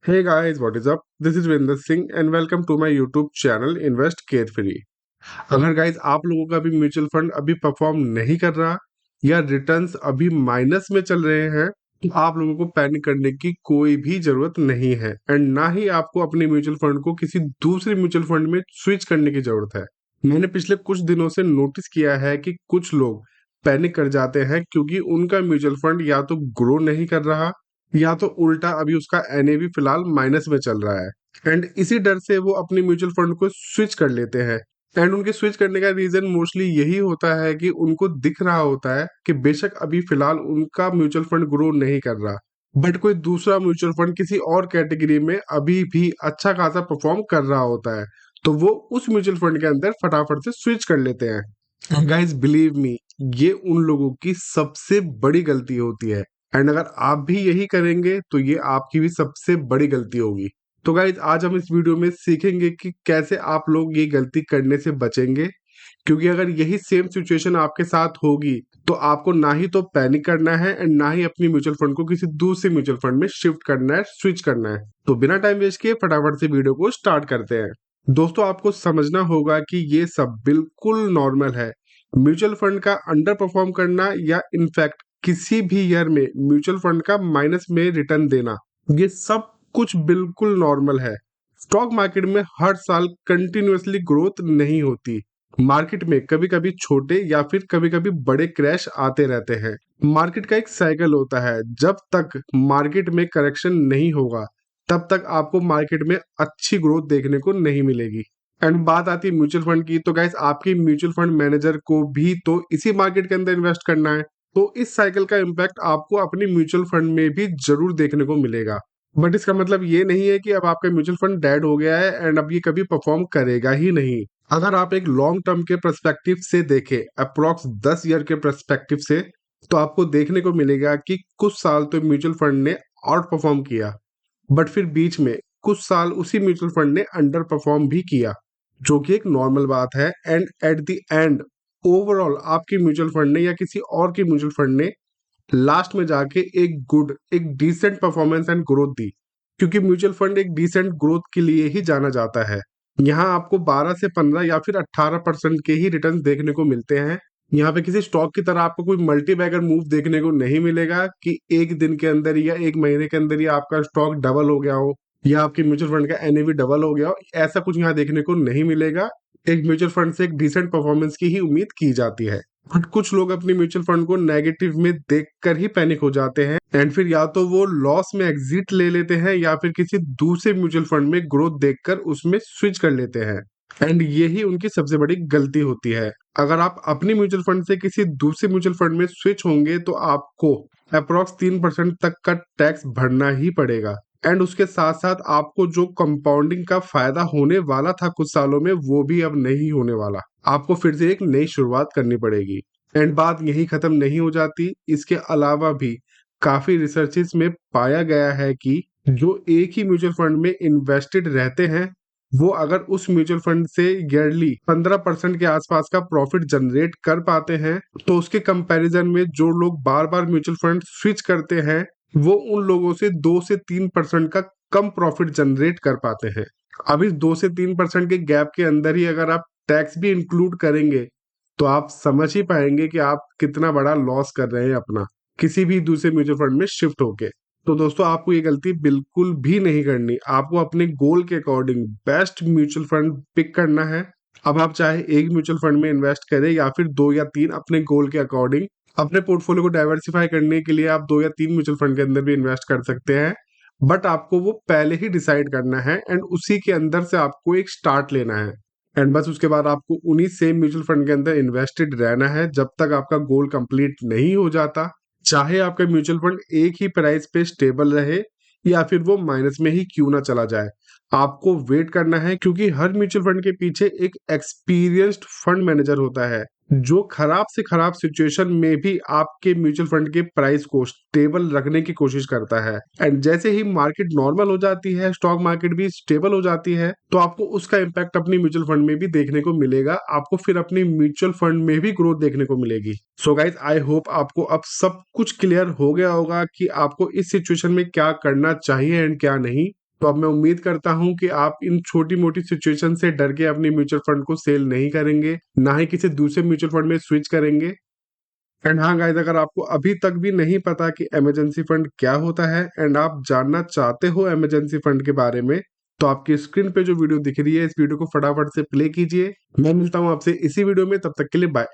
Hey guys, what is up? This is Vinder Singh and welcome to my YouTube channel Invest Carefree। अगर guys आप लोगों का भी mutual fund अभी perform नहीं कर रहा या रिटर्न्स अभी माइनस में चल रहे हैं तो आप लोगों को पैनिक करने की कोई भी जरूरत नहीं है एंड ना ही आपको अपने म्यूचुअल फंड को किसी दूसरे म्यूचुअल फंड में स्विच करने की जरूरत है। मैंने पिछले कुछ दिनों से नोटिस किया है कि कुछ लोग पैनिक कर जाते हैं क्योंकि उनका म्यूचुअल फंड या तो ग्रो नहीं कर रहा या तो उल्टा अभी उसका एनएवी फिलहाल माइनस में चल रहा है एंड इसी डर से वो अपने म्यूचुअल फंड को स्विच कर लेते हैं। एंड उनके स्विच करने का रीजन मोस्टली यही होता है कि उनको दिख रहा होता है कि बेशक अभी फिलहाल उनका म्यूचुअल फंड ग्रो नहीं कर रहा बट कोई दूसरा म्यूचुअल फंड किसी और कैटेगरी में अभी भी अच्छा खासा परफॉर्म कर रहा होता है, तो वो उस म्यूचुअल फंड के अंदर फटाफट से स्विच कर लेते हैं। गाइस बिलीव मी, ये उन लोगों की सबसे बड़ी गलती होती है एंड अगर आप भी यही करेंगे तो ये आपकी भी सबसे बड़ी गलती होगी। तो गाइज आज हम इस वीडियो में सीखेंगे कि कैसे आप लोग ये गलती करने से बचेंगे, क्योंकि अगर यही सेम सिचुएशन आपके साथ होगी तो आपको ना ही तो पैनिक करना है एंड ना ही अपनी म्यूचुअल फंड को किसी दूसरे म्यूचुअल फंड में शिफ्ट करना है, स्विच करना है। तो बिना टाइम वेस्ट किए फटाफट से वीडियो को स्टार्ट करते हैं। दोस्तों आपको समझना होगा कि ये सब बिल्कुल नॉर्मल है। म्यूचुअल फंड का अंडर परफॉर्म करना या इनफैक्ट किसी भी ईयर में म्यूचुअल फंड का माइनस में रिटर्न देना, ये सब कुछ बिल्कुल नॉर्मल है। स्टॉक मार्केट में हर साल कंटिन्यूअसली ग्रोथ नहीं होती। मार्केट में कभी कभी छोटे या फिर कभी कभी बड़े क्रैश आते रहते हैं। मार्केट का एक साइकिल होता है, जब तक मार्केट में करेक्शन नहीं होगा तब तक आपको मार्केट में अच्छी ग्रोथ देखने को नहीं मिलेगी। एंड बात आती है म्यूचुअल फंड की, तो गाइस आपके म्यूचुअल फंड मैनेजर को भी तो इसी मार्केट के अंदर इन्वेस्ट करना है, तो इस साइकिल का इम्पैक्ट आपको अपनी म्यूचुअल फंड में भी जरूर देखने को मिलेगा। बट इसका मतलब ये नहीं है कि अब आपका म्यूचुअल फंड डेड हो गया है एंड अब ये कभी परफॉर्म करेगा ही नहीं। अगर आप एक लॉन्ग टर्म के पर्सपेक्टिव से देखें, अप्रोक्स 10 ईयर के पर्सपेक्टिव से, तो आपको देखने को मिलेगा कि कुछ साल तो म्यूचुअल फंड ने आउट परफॉर्म किया बट फिर बीच में कुछ साल उसी म्यूचुअल फंड ने अंडर परफॉर्म भी किया, जो कि एक नॉर्मल बात है। And at the end overall आपकी म्यूचुअल फंड ने या किसी और की म्यूचुअल फंड ने लास्ट में जाके एक डिसेंट परफॉर्मेंस एंड ग्रोथ दी, क्योंकि म्यूचुअल फंड एक डिसेंट ग्रोथ के लिए ही जाना जाता है। यहाँ आपको 12 से 15 या फिर 18% के ही रिटर्न देखने को मिलते हैं। यहाँ पे किसी स्टॉक की तरह आपको कोई मल्टी बैगर मूव देखने को नहीं मिलेगा कि एक दिन के अंदर या एक महीने के अंदर ही आपका स्टॉक डबल हो गया हो या आपके म्यूचुअल फंड का एनएवी डबल हो गया हो। ऐसा कुछ यहाँ देखने को नहीं मिलेगा। एक म्यूचुअल फंड से एक डिसेंट परफॉर्मेंस की ही उम्मीद की जाती है। बट कुछ लोग अपने म्यूचुअल फंड को नेगेटिव में देखकर ही पैनिक हो जाते हैं एंड फिर या तो वो लॉस में एग्जिट ले लेते हैं या फिर किसी दूसरे म्यूचुअल फंड में ग्रोथ देखकर उसमें स्विच कर लेते हैं एंड यही उनकी सबसे बड़ी गलती होती है। अगर आप अपनी म्यूचुअल फंड से किसी दूसरे म्यूचुअल फंड में स्विच होंगे तो आपको अप्रोक्स 3% तक का टैक्स भरना ही पड़ेगा एंड उसके साथ साथ आपको जो कंपाउंडिंग का फायदा होने वाला था कुछ सालों में, वो भी अब नहीं होने वाला। आपको फिर से एक नई शुरुआत करनी पड़ेगी। एंड बात यही खत्म नहीं हो जाती, इसके अलावा भी काफी रिसर्चेस में पाया गया है कि जो एक ही म्यूचुअल फंड में इन्वेस्टेड रहते हैं वो अगर उस म्यूचुअल फंड से ईयरली 15% के आसपास का प्रॉफिट जनरेट कर पाते हैं तो उसके कंपैरिजन में जो लोग बार बार म्यूचुअल फंड स्विच करते हैं वो उन लोगों से 2 से 3% का कम प्रॉफिट जनरेट कर पाते हैं। अब इस 2 से 3% के गैप के अंदर ही अगर आप टैक्स भी इंक्लूड करेंगे तो आप समझ ही पाएंगे कि आप कितना बड़ा लॉस कर रहे हैं अपना किसी भी दूसरे म्यूचुअल फंड में शिफ्ट होके। तो दोस्तों आपको ये गलती बिल्कुल भी नहीं करनी। आपको अपने गोल के according best mutual fund pick करना है। अब आप चाहे एक म्यूचुअल फंड में इन्वेस्ट करें या फिर 2 या 3 अपने गोल के अकॉर्डिंग। अपने पोर्टफोलियो को डाइवर्सिफाई करने के लिए आप 2 या 3 म्यूचुअल फंड के अंदर भी इन्वेस्ट कर सकते हैं, बट आपको वो पहले ही डिसाइड करना है एंड उसी के अंदर से आपको एक स्टार्ट लेना है एंड बस उसके बाद आपको उन्हीं सेम म्यूचुअल फंड के अंदर इन्वेस्टेड रहना है जब तक आपका गोल कंप्लीट नहीं हो जाता। चाहे आपका म्यूचुअल फंड एक ही प्राइस पे स्टेबल रहे या फिर वो माइनस में ही क्यों ना चला जाए, आपको वेट करना है, क्योंकि हर म्यूचुअल फंड के पीछे एक एक्सपीरियंस्ड फंड मैनेजर होता है जो खराब से खराब सिचुएशन में भी आपके म्यूचुअल फंड के प्राइस को स्टेबल रखने की कोशिश करता है। एंड जैसे ही मार्केट नॉर्मल हो जाती है, स्टॉक मार्केट भी स्टेबल हो जाती है, तो आपको उसका इम्पैक्ट अपनी म्यूचुअल फंड में भी देखने को मिलेगा। आपको फिर अपनी म्यूचुअल फंड में भी ग्रोथ देखने को मिलेगी। सो गाइज आई होप आपको अब सब कुछ क्लियर हो गया होगा कि आपको इस सिचुएशन में क्या करना चाहिए एंड क्या नहीं। तो अब मैं उम्मीद करता हूं कि आप इन छोटी मोटी सिचुएशन से डर के अपनी म्यूचुअल फंड को सेल नहीं करेंगे, ना ही किसी दूसरे म्यूचुअल फंड में स्विच करेंगे। एंड हाँ गाइस, अगर आपको अभी तक भी नहीं पता कि इमरजेंसी फंड क्या होता है एंड आप जानना चाहते हो इमरजेंसी फंड के बारे में, तो आपकी स्क्रीन पे जो वीडियो दिख रही है, इस वीडियो को फटाफट से प्ले कीजिए। मैं मिलता हूँ आपसे इसी वीडियो में, तब तक के लिए बाय।